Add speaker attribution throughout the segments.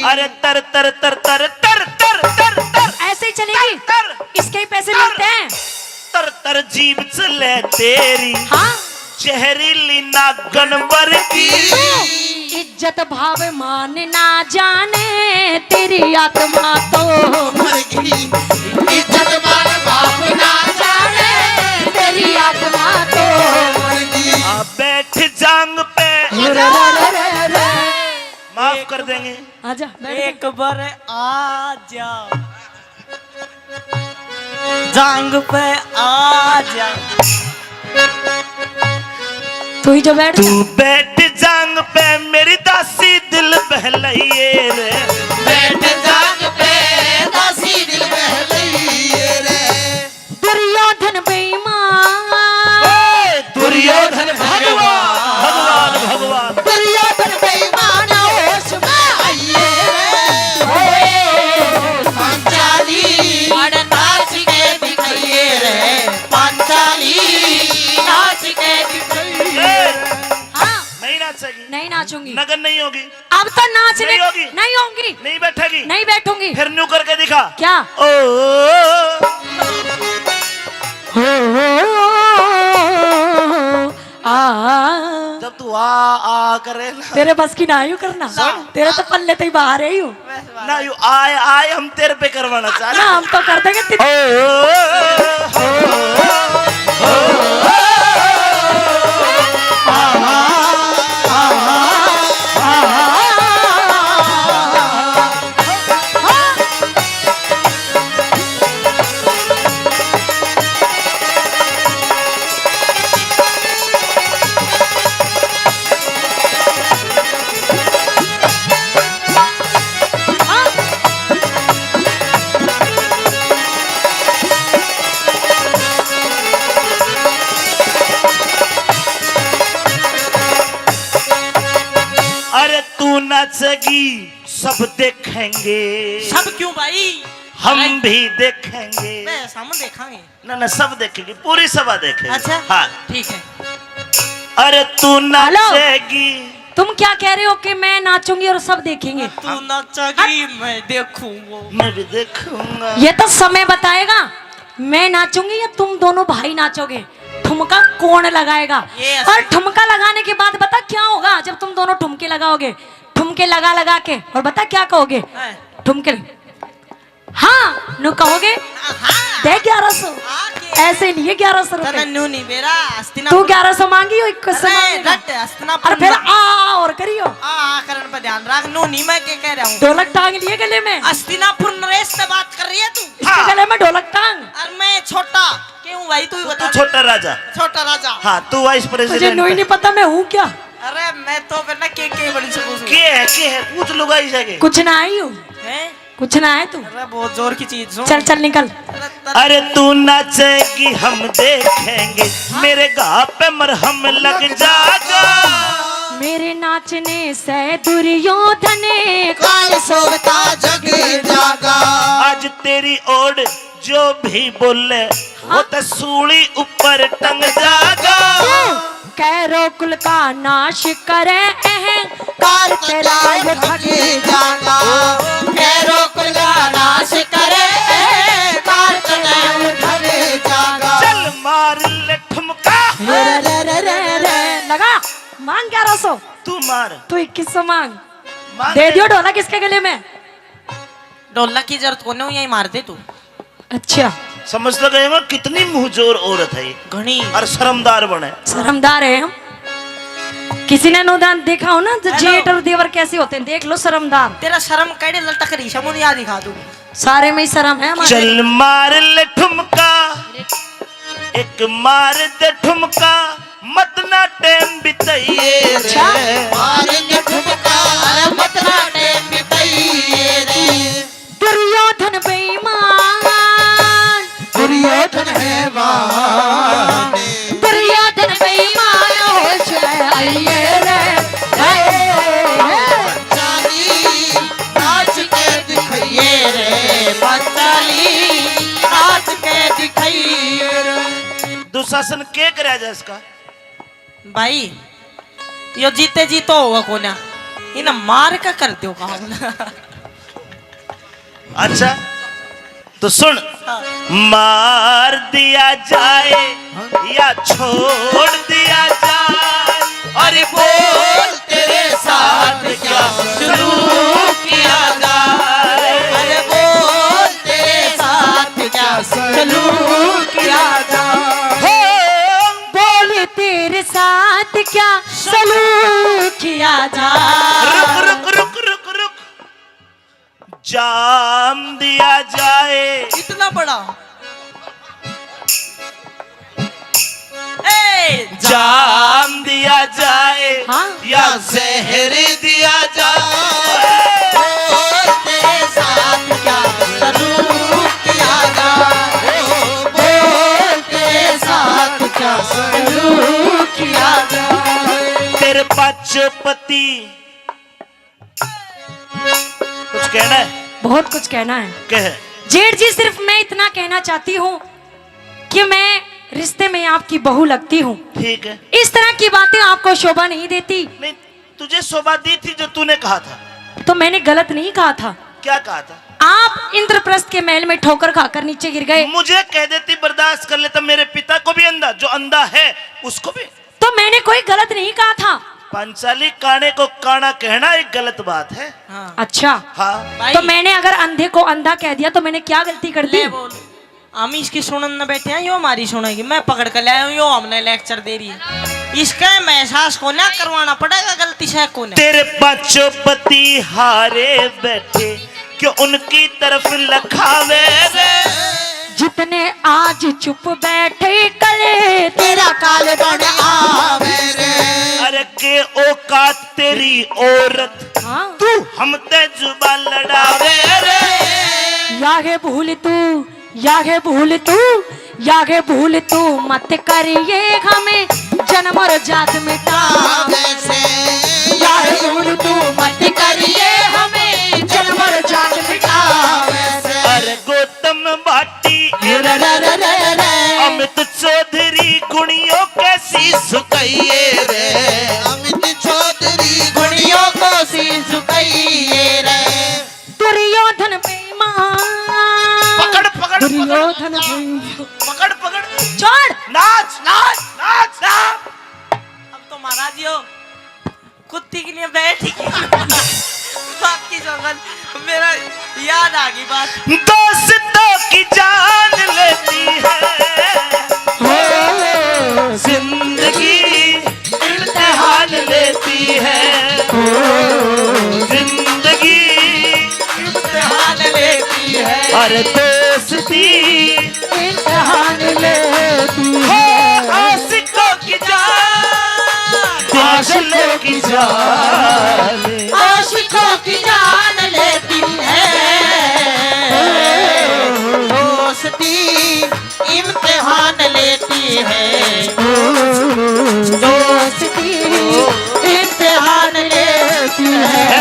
Speaker 1: अरे तर तर तर तर तर तर तर तर
Speaker 2: ऐसे ही चलेगी, इसके ही पैसे मिलते हैं।
Speaker 1: तर तर जीभ चले तेरी
Speaker 2: हाँ
Speaker 1: जहरीली नागन वर्गी।
Speaker 2: इज्जत भाव मान ना जाने तेरी आत्मा तो
Speaker 3: मर गई। इज्जत मान बाप ना जाने
Speaker 2: तेरी आत्मा तो
Speaker 3: मर गई।
Speaker 1: आ बैठ जांग पे माफ कर देंगे।
Speaker 2: आजा
Speaker 4: एक बार आ जा जांग पे आ जा।
Speaker 2: तू ही जो बैठ जा।
Speaker 1: तू बैठ जांग पे मेरी दासी दिल बहलाइए रे।
Speaker 3: बैठ जाग पे दासी दिल बहलाइए रे।
Speaker 2: दुर्योधन बेईमान,
Speaker 1: दुर्योधन भगवान भगवान
Speaker 3: दुर्योधन बेईमान होश में आइए रे। पांचाली नाच के दिखाइए रे। पांचाली नाच के दिखाइए।
Speaker 2: हाँ
Speaker 1: नहीं नाचेगी,
Speaker 2: नहीं नाचूंगी,
Speaker 1: नगन नहीं होगी,
Speaker 2: अब तो नाचने
Speaker 1: नहीं होगी।
Speaker 2: नहीं होंगी,
Speaker 1: नहीं बैठेगी,
Speaker 2: नहीं बैठूंगी।
Speaker 1: फिर न्यू करके दिखा।
Speaker 2: क्या
Speaker 1: ओ
Speaker 2: आ
Speaker 1: जब तू आ करे ना,
Speaker 2: तेरे बस की ना यूं करना, तेरे तो पल्ले तो ही बाहर है यूं
Speaker 1: ना यू आए आए हम तेरे पे करवाना चाह
Speaker 2: ना, हम तो कर देंगे
Speaker 1: अरे तू नाचेगी सब देखेंगे,
Speaker 4: सब क्यों भाई?
Speaker 1: हम भी देखेंगे।
Speaker 4: वैसा हम देखेंगे।
Speaker 1: ना ना सब देखेंगे, पूरी सभा देखेंगे।
Speaker 4: अच्छा
Speaker 1: हाँ
Speaker 4: ठीक है।
Speaker 1: अरे तू नाचेगी।
Speaker 2: तुम क्या कह रहे हो कि मैं नाचूंगी और सब देखेंगे?
Speaker 4: तू नाचेगी मैं देखूंगा।
Speaker 1: मैं भी देखूंगा।
Speaker 2: ये तो समय बताएगा, मैं नाचूंगी या तुम दोनों भाई नाचोगे। ठुमका कौन लगाएगा?
Speaker 4: Yes.
Speaker 2: और ठुमका लगाने के बाद बता क्या होगा जब तुम दोनों ठुमके लगाओगे। ठुमके लगा लगा के और बता क्या कहोगे? ठुमके हाँ नु कहोगे दे 1100। ऐसे नहीं है 1100 रुपए।
Speaker 4: नहीं बेरा
Speaker 2: तू 1100 मांगी हो, 2100 मांगेगा। और फिर और करियो
Speaker 4: करण पर ध्यान रख। नो नहीं मैं क्या कह रहा हूँ।
Speaker 2: ढोलक टांग लिए गले में।
Speaker 4: अस्तिनापुर नरेश से बात कर रही है तू?
Speaker 2: इसके गले में ढोलक टांग।
Speaker 4: और मैं छोटा क्यों भाई? तू ही
Speaker 1: तू
Speaker 4: बता।
Speaker 1: छोटा राजा।
Speaker 4: छोटा राजा।
Speaker 1: हाँ तू वाइस
Speaker 2: मुझे
Speaker 1: प्रेसिडेंट।
Speaker 2: नहीं पता मैं हूँ क्या।
Speaker 4: अरे मैं तो बिना के बड़ी से पूछूं।
Speaker 1: के है पूछ लुगाई जाके।
Speaker 2: कुछ ना आई हूँ,
Speaker 4: हैं?
Speaker 2: कुछ ना है तू।
Speaker 4: अरे बहुत जोर की चीज सुन।
Speaker 2: चल चल निकल।
Speaker 1: अरे तू नाचेगी हम देखेंगे, मेरे घाव पे मरहम लग जाएगा।
Speaker 2: मेरे नाचने से दुर्योधन
Speaker 3: काल सोता जग जागा।
Speaker 1: आज तेरी ओर जो भी बोले वो तो सूली ऊपर टंग जाएगा।
Speaker 2: कैरो कुल का नाश करे
Speaker 3: काल तेरा ये ठगी जागा। कैरो कुल का नाश करे काल तेरा ये ठगी जागा।
Speaker 1: चल मार ले ठुमका।
Speaker 2: लगा मांग 1100।
Speaker 1: तू मार।
Speaker 2: तू 2100 मांग।
Speaker 1: मार
Speaker 2: दे
Speaker 1: ले।
Speaker 2: दियो ढोलक इसके गले में।
Speaker 4: ढोलक की जरूरत को नहीं, यही मारते तू।
Speaker 2: अच्छा
Speaker 1: समझ तो गए हो कितनी मुंहजोर औरत है ये
Speaker 4: घनी
Speaker 1: और शर्मदार बने।
Speaker 2: शर्मदार है हम। किसी ने अनुदान देखा हो ना जो जेठ और देवर कैसे होते हैं, देख लो शर्मदार।
Speaker 4: तेरा शर्म कैडे लटक रही शमुन याद दिखा दू।
Speaker 2: सारे में ही शर्म है हमारे।
Speaker 1: चल मार ले ठुमका, एक मार दे ठुमका, मत ना टेम बिताइए
Speaker 2: अच्छा।
Speaker 3: मारेंगे ठुमका अरे मत ना टेम बिताइए रे।
Speaker 2: दुर्योधन बेईमान,
Speaker 3: दुर्योधन है बहाने।
Speaker 2: दुर्योधन बेईमान होश में आइए रे।
Speaker 3: पंचाली नाच के दिखाइए रे। पंचाली नाच के दिखाइए रे।
Speaker 1: दुशासन के कराया जाए इसका?
Speaker 4: भाई यो जीते जी तो होगा कोना इन मार का कर दो काम।
Speaker 1: अच्छा तो सुन, मार दिया जाए या छोड़ दिया जाए, अरे बोल तेरे साथ क्या सलूक किया जाए,
Speaker 3: अरे बोल तेरे साथ क्या सलूक किया जाए,
Speaker 2: बोल तेरे साथ क्या सलूक किया जाए।
Speaker 1: रुक रुक रुक रुक रुक, जाम दिया जाए,
Speaker 4: इतना बड़ा ए
Speaker 1: जाम दिया जाए,
Speaker 2: हाँ?
Speaker 1: या जहर दिया जाए,
Speaker 3: बोल तेरे साथ क्या सलूक किया जाए, बोल तेरे साथ क्या सलूक किया जाए।
Speaker 1: तेरे पाचोपति कुछ कहना है?
Speaker 2: बहुत कुछ कहना है
Speaker 1: कह।
Speaker 2: जेठ जी, सिर्फ मैं इतना कहना चाहती हूँ कि मैं रिश्ते में आपकी बहू लगती हूँ।
Speaker 1: ठीक है,
Speaker 2: इस तरह की बातें आपको शोभा नहीं देती।
Speaker 1: नहीं तुझे शोभा दी थी जो तूने कहा था।
Speaker 2: तो मैंने गलत नहीं कहा था।
Speaker 1: क्या कहा था?
Speaker 2: आप इंद्रप्रस्थ के महल में ठोकर खाकर नीचे गिर गए।
Speaker 1: मुझे कह देती बर्दाश्त कर लेता, मेरे पिता को भी अंधा, जो अंधा है उसको भी।
Speaker 2: तो मैंने कोई गलत नहीं कहा था।
Speaker 1: पंचाली काने को काना कहना एक गलत बात है।
Speaker 4: हाँ
Speaker 2: अच्छा,
Speaker 1: हाँ
Speaker 4: भाई
Speaker 2: तो मैंने अगर अंधे को अंधा कह दिया तो मैंने क्या गलती कर दी?
Speaker 4: ले बोल, हम इसकी सुनन न बैठे हैं, यो हमारी सुनेगी। मैं पकड़ कर लाया हूँ, यो हमने लेक्चर दे रही है। इसका एहसास को ना करवाना पड़ेगा, गलती से कौन है।
Speaker 1: तेरे पाचोपति हारे बैठे क्यों उनकी तरफ लखावे रे,
Speaker 2: जितने आज चुप बैठे कले
Speaker 3: तेरा काल बन आवे रे,
Speaker 1: अरे के औकात तेरी औरत,
Speaker 2: हाँ?
Speaker 1: तू हम ते जुबान लड़ावे रे,
Speaker 2: यागे भूल तू, यागे भूल तू, यागे भूल तू मत करिए हमें जन्म और जात मिटावे
Speaker 3: से
Speaker 2: यागे भूल तू मत करिए हमें जन्म और जात मिटावे से।
Speaker 1: अरे गौतम भाटी
Speaker 3: रे रे रे रे रे,
Speaker 1: अमित चौधरी गुणियों कैसी सुकइए रे,
Speaker 3: अमित चौधरी गुणियों को सी झुकाइए रे,
Speaker 2: दुर्योधन बेईमान,
Speaker 1: पकड़ पकड़ पकड़
Speaker 2: दुर्योधन बेईमान,
Speaker 1: पकड़ पकड़,
Speaker 2: छोड़।
Speaker 1: नाच नाच नाच नाच।
Speaker 4: अब तो महाराज यो कुत्ती के लिए बैठ ही आपकी जंगल मेरा याद आ गई बात।
Speaker 1: दोस्तों की जान लेती है जिंदगी, इम्तिहान लेती है जिंदगी,
Speaker 3: इम्तिहान लेती है,
Speaker 1: अरे दोस्ती
Speaker 3: इम्तिहान लेती
Speaker 1: है,
Speaker 3: है,
Speaker 1: आशिकों की जान, आशिकों की जान,
Speaker 3: आशिकों की जान लेती है, दोस्ती इम्तिहान लेती है, दोस्ती इम्तिहान लेती है।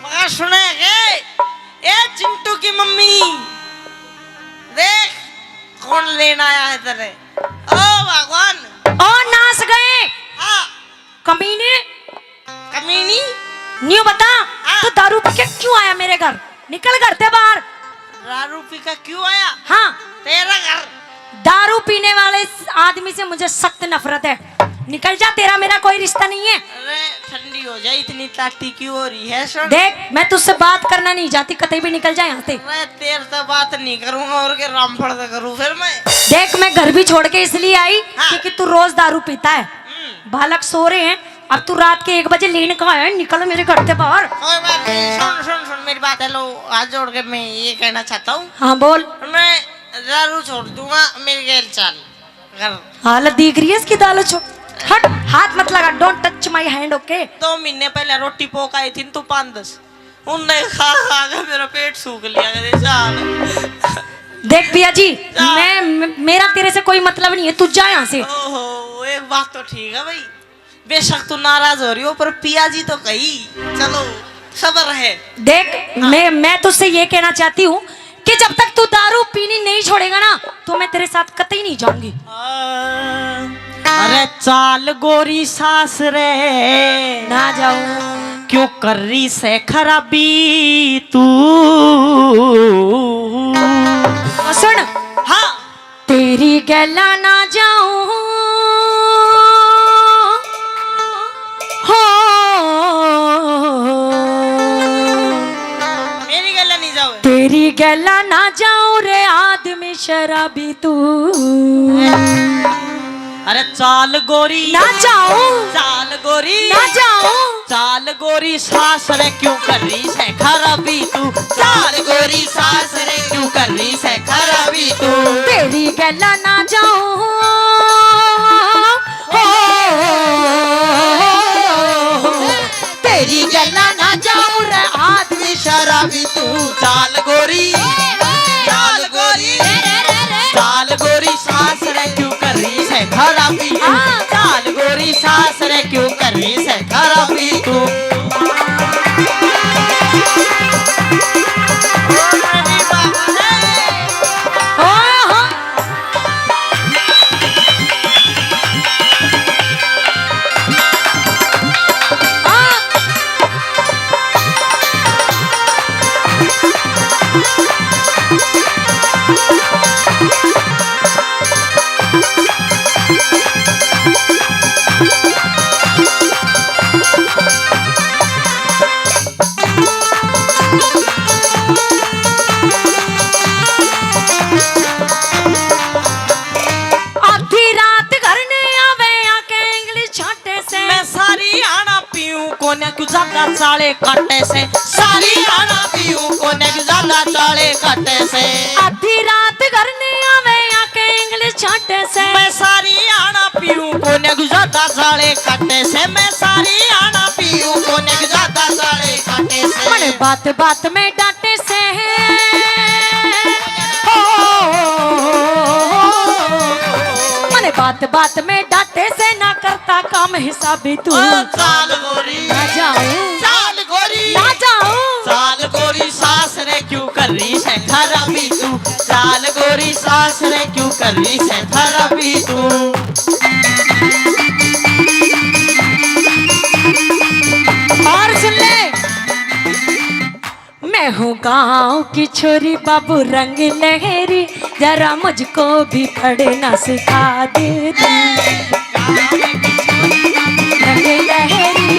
Speaker 4: मगर सुने ए चिंटू की मम्मी देख कौन लेना आया है तेरे। ओ भगवान,
Speaker 2: और नाच गए
Speaker 4: हाँ
Speaker 2: कमीने।
Speaker 4: कमीनी।
Speaker 2: न्यू बता, तू दारू पी के क्यों आया मेरे घर? निकल घर से बाहर।
Speaker 4: दारू पी का क्यों आया?
Speaker 2: हाँ,
Speaker 4: तेरा घर।
Speaker 2: दारू पीने वाले आदमी से मुझे सख्त नफरत है। निकल जा, तेरा मेरा कोई रिश्ता नहीं है।
Speaker 4: अरे ठंडी हो जाए, इतनी ताती क्यों हो रही है? सुन,
Speaker 2: देख मैं तुझसे बात करना नहीं चाहती, कतई भी निकल जा यहाँ से।
Speaker 4: मैं तेरे से बात नहीं करूंगा और के रामफल से करूँ फिर मैं।
Speaker 2: देख मैं घर भी छोड़ के इसलिए आई क्योंकि तू रोज दारू पीता है। बालक सो रहे हैं, अब तू रात के 1 बजे लेने का आया है, निकल मेरे घर से बाहर।
Speaker 4: कोई बात नहीं, सुन सुन सुन मेरी बात है। लो हाथ जोड़ के मैं ये कहना चाहता हूँ,
Speaker 2: हाँ बोल।
Speaker 4: मैं दारू छोड़ दूंगा, मेरी गैल चाल घर।
Speaker 2: हालत दिख रही है इसकी, दाल छोड़, हट, हाथ मत लगा, don't touch my hand, okay.
Speaker 4: 2 महीने पहले रोटी पोक आई थी तू 5-10, उनने खा खा के मेरा पेट सूख लिया करे चाल।
Speaker 2: देख पिया जी, मेरा तेरे से कोई मतलब नहीं है, तू जा यहाँ से।
Speaker 4: ओहो, एक बात तो ठीक है भाई, बेशक तू नाराज हो रही हो पर पिया जी तो कही, चलो सब्र है।
Speaker 2: देख मैं तुझसे ये कहना चाहती हूँ कि जब तक तू दारू पीनी नहीं छोड़ेगा ना तो मैं तेरे साथ कतई नहीं जाऊंगी।
Speaker 4: अरे चाल गोरी सास रे,
Speaker 2: ना जाऊं।
Speaker 4: क्यों कर रही से खराबी तू?
Speaker 2: सुन,
Speaker 4: हाँ
Speaker 2: तेरी गला ना जाऊं, हो
Speaker 4: मेरी गला नहीं जाओ,
Speaker 2: तेरी गला ना जाऊं रे आदमी शराबी तू।
Speaker 4: अरे चाल गोरी
Speaker 2: ना जाऊं,
Speaker 4: चाल गोरी
Speaker 2: ना जाऊं,
Speaker 4: चाल गोरी सास रे क्यों कर रही से खराबी तू? चाल गोरी सास रे क्यों कर रही से खराबी तू?
Speaker 2: तेरी गला ना जाऊं, हो तेरी गला ना जाऊं रे आदमी शराबी तू।
Speaker 4: चाल गोरी चाल गोरी चाल गोरी सास रे क्यों कर रही से खराबी तू? चाल गोरी सास रे क्यों कर रही से खराबी तू? ज्यादा चाले काटे से, सारी आना पीऊं कोने ज्यादा चाले काटे से।
Speaker 2: आधी रात घर ने आवे आके इंग्लिश छाटे से,
Speaker 4: मैं सारी आना पीऊं कोने ज्यादा चाले काटे से। मैं सारी आना पीऊं कोने ज्यादा चाले काटे से।
Speaker 2: मन बात बात में डांटे से, मन बात बात में डांटे से ना करता काम हिसाबी तू।
Speaker 4: चाल गोरी
Speaker 2: ना जाऊं,
Speaker 4: चाल गोरी
Speaker 2: ना जाऊं,
Speaker 4: चाल गोरी सास रे क्यों कर रही है खराबी तू? चाल गोरी सास रे क्यों कर रही है खराबी तू?
Speaker 2: और सुन ले, मैं हूँ गाँव की छोरी बाबू रंग लहरी, जरा मुझको भी पढ़ना सिखा दे तू। रंग लहरी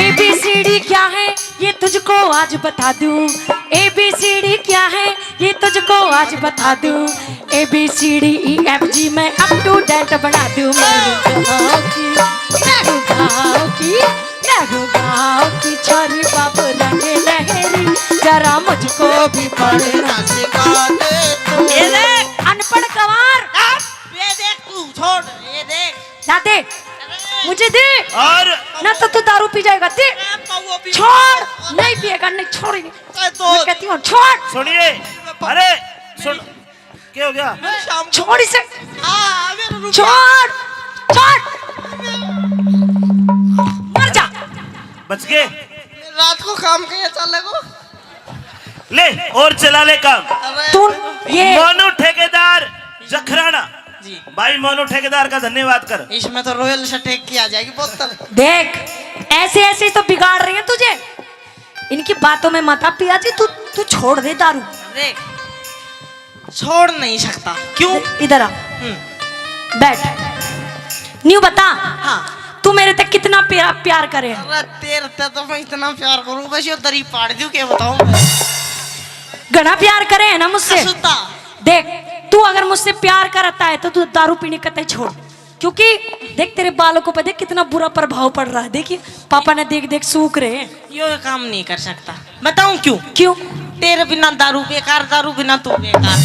Speaker 2: ABCD क्या है ये तुझको आज बता दूं। ABCD क्या है ये तुझको आज बता दूं। ABCDEFG मैं अप टू डेट बना दूं। गाँव की छोरी बाबू रंग लहरी, जरा मुझको भी पढ़ना
Speaker 4: सिखा दे तू। ये देख
Speaker 2: अनपढ़ गवार,
Speaker 4: ये देख तू छोड़, ये देख
Speaker 2: ना दे मुझे दे,
Speaker 1: और
Speaker 2: ना तो तू दारू पी जाएगा। दे, छोड़, नहीं पिएगा, नहीं छोड़ेंगे। मैं कहती हूँ छोड़,
Speaker 1: सुनिए, अरे सुन, क्या हो गया?
Speaker 2: छोड़ इसे, छोड़, छोड़, मर जा।
Speaker 1: बच गए?
Speaker 4: रात को काम किया चले को
Speaker 1: ले और चला ले काम।
Speaker 2: तू ये
Speaker 1: मोनू ठेकेदार जखराना
Speaker 4: जी,
Speaker 1: भाई मोनू ठेकेदार का धन्यवाद कर।
Speaker 4: इसमें तो रॉयल सटेक की आ जाएगी बोतल।
Speaker 2: देख, ऐसे ऐसे तो बिगाड़ रही है तुझे, इनकी बातों में मत आ पिया जी। तू छोड़ दे दारू।
Speaker 4: देख छोड़ नहीं सकता। क्यों?
Speaker 2: इधर आ, बैठ। न्यू बता,
Speaker 4: हाँ।
Speaker 2: तू मेरे तक कितना प्यार करे?
Speaker 4: अरे तेरे ते तो मैं इतना प्यार करूं बस यो दरी पाड़ दूं क्या बताऊं मैं।
Speaker 2: घना प्यार करे है ना मुझसे।
Speaker 4: सुता
Speaker 2: देख, तू अगर मुझसे प्यार करता है तो तू दारू पीने कतई छोड़, क्योंकि देख तेरे बालों को पे देख कितना बुरा प्रभाव पड़ रहा है। देखिए पापा ने देख देख सूख रहे हैं।
Speaker 4: यो काम नहीं कर सकता। बताऊं क्यों?
Speaker 2: क्यों?
Speaker 4: तेरे बिना दारू बेकार, दारू बिना तू बेकार।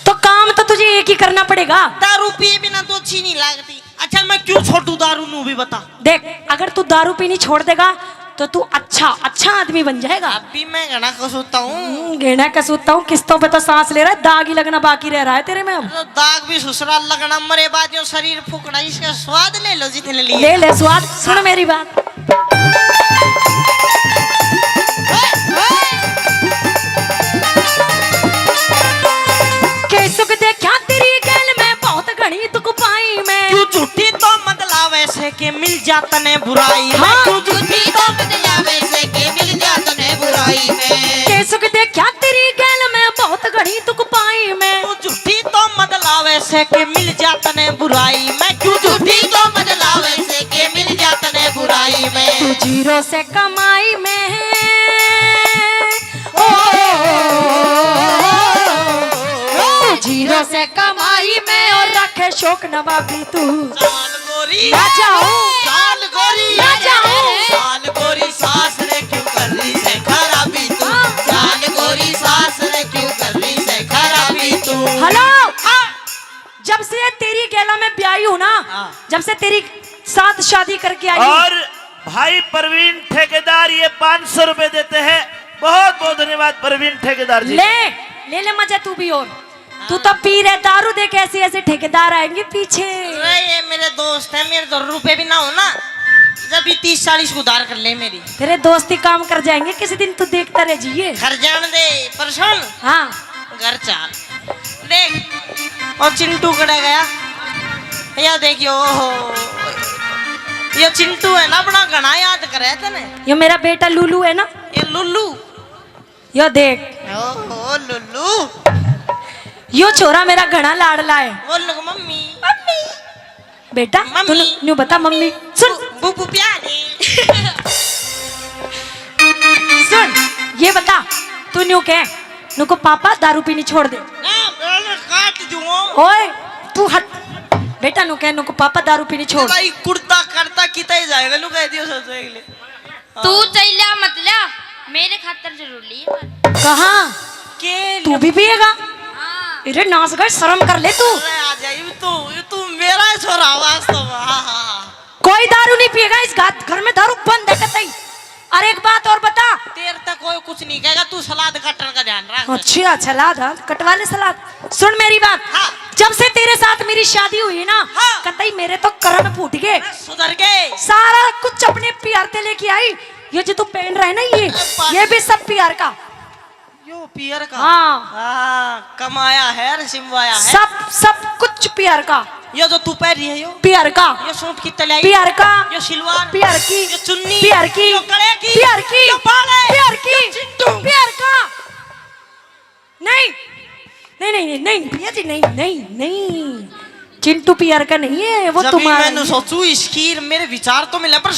Speaker 2: तो काम तो तुझे एक ही करना पड़ेगा।
Speaker 4: दारू पिए बिना तो अच्छी नहीं लगती। अच्छा मैं क्यों छोड़ू दारू नू भी बता।
Speaker 2: देख, अगर तू दारू पीनी छोड़ देगा तो तू अच्छा आदमी बन जाएगा।
Speaker 4: अभी मैं घना कसोता हूँ।
Speaker 2: घेना कसूता हूँ, किस्तों पे तो सांस ले रहा है, दाग ही लगना बाकी रह रहा है तेरे में अब।
Speaker 4: तो दाग भी ससुराल लगना, मरे बाद जो शरीर फूकना, इसका स्वाद ले लो जितने लिए।
Speaker 2: ले ले स्वाद। सुन मेरी बात, सुख देखा तेरी गैल में बहुत घनी तुक पाई में।
Speaker 4: तू झूठी तो मतलब वैसे के मिल जाता ने बुराई में।
Speaker 2: हाँ।
Speaker 4: तू झूठी तो मतलब वैसे के मिल जाता ने बुराई में।
Speaker 2: के सुख देखा तेरी गैल में बहुत घनी तुक पाई में।
Speaker 4: तू झूठी तो मतलब वैसे के मिल जाता ने बुराई में। तू झूठी तो मतलब वैसे के मिल जाता ने बुराई में।
Speaker 2: तू जीरो से कमाई में जीरो से कमाई में और रखे शौक नवाबी तू।
Speaker 4: साल गोरी
Speaker 2: ना जाऊं,
Speaker 4: साल गोरी
Speaker 2: ना जाऊं।
Speaker 4: साल गोरी सास रे क्यों कर रही से खराबी तू। साल गोरी सास रे क्यों कर रही से खराबी तू।
Speaker 2: हेलो, जब से तेरी गैला में ब्याही हूं ना, जब से तेरी साथ शादी करके आई हूं।
Speaker 1: और भाई परवीन ठेकेदार ये 500 रुपए देते हैं। बहुत बहुत धन्यवाद परवीन ठेकेदार जी।
Speaker 2: ले ले ले मजा तू भी। और तू तो पी रहे दारू, देख ऐसे ऐसे ठेकेदार आएंगे पीछे।
Speaker 4: अरे ये मेरे दोस्त है, मेरे 2 रुपए भी ना हो ना जब भी 30-40 को उधार कर ले मेरी।
Speaker 2: तेरे दोस्ती काम कर जाएंगे किसी दिन, तू देखता रह जिए।
Speaker 4: घर जान दे परसों।
Speaker 2: हाँ,
Speaker 4: घर चाल देख। और चिंटू कड़ा गया या देखियो, ये चिंटू है ना अपना घना याद करे तने।
Speaker 2: ये मेरा बेटा लुलू है ना,
Speaker 4: ये लुल्लू।
Speaker 2: यो देख,
Speaker 4: ओहो लुल्लू।
Speaker 2: यो छोरा मेरा घना लाडला है।
Speaker 4: बोल लो मम्मी।
Speaker 2: बेटा
Speaker 4: मम्मी।
Speaker 2: तू न्यू बता मम्मी। सुन
Speaker 4: बुबू प्यारी।
Speaker 2: सुन, ये बता तू न्यू कह नु को पापा दारू पीनी छोड़ दे।
Speaker 4: काट दूंगा।
Speaker 2: ओए तू हट। बेटा नु कह नु को पापा दारू पीनी छोड़।
Speaker 4: भाई कुर्ता करता कितना जाएगा नु कह दियो सोचो अगले।
Speaker 5: तू चैला मत ला, मेरे खातर जरूर लिए।
Speaker 2: कहाँ?
Speaker 4: के
Speaker 2: तू भी पिएगा? अरे नाच गए, शर्म कर ले तू।
Speaker 4: अरे आ जा, ये तू मेरा ही छोरा वास्तव में। हाँ हाँ।
Speaker 2: कोई दारू नहीं पिएगा इस घर में, दारू बंद है कतई। अरे एक बात और बता।
Speaker 4: तेरे तक कोई कुछ नहीं कहेगा, तू सलाद कटर का ध्यान रख।
Speaker 2: अच्छा सलाद, हाँ कटवा ले सलाद। सुन मेरी बात,
Speaker 4: हाँ।
Speaker 2: जब से तेरे साथ मेरी शादी हुई ना,
Speaker 4: हाँ।
Speaker 2: कतई मेरे तो करण फूट गए।
Speaker 4: सुधर गए।
Speaker 2: सारा कुछ अपने प्यार ते लेके आई। ये जो तू पहन रहा है ना, ये भी सब प्यार का।
Speaker 4: यो पियर का।
Speaker 2: हाँ।
Speaker 4: हाँ कमाया है, सिमवाया है।
Speaker 2: सब कुछ प्यार का।
Speaker 4: ये जो तू पहन रही है यो
Speaker 2: प्यार का।
Speaker 4: ये सूट की तलाई।
Speaker 2: प्यार का।
Speaker 4: ये सिलवार।
Speaker 2: प्यार की।
Speaker 4: ये चुन्नी।
Speaker 2: प्यार की।
Speaker 4: ये गले की।
Speaker 2: प्यार की।
Speaker 4: ये बाले।
Speaker 2: प्यार की।
Speaker 4: ये चिंटू।
Speaker 2: प्यार का। नहीं नहीं नहीं नहीं भैया जी, नहीं नहीं नहीं, चिंटू प्यार का नहीं है वो,
Speaker 4: जब
Speaker 2: तुम्हारा
Speaker 4: मैंने सोचू इसकी मेरे विचार तो मिले पर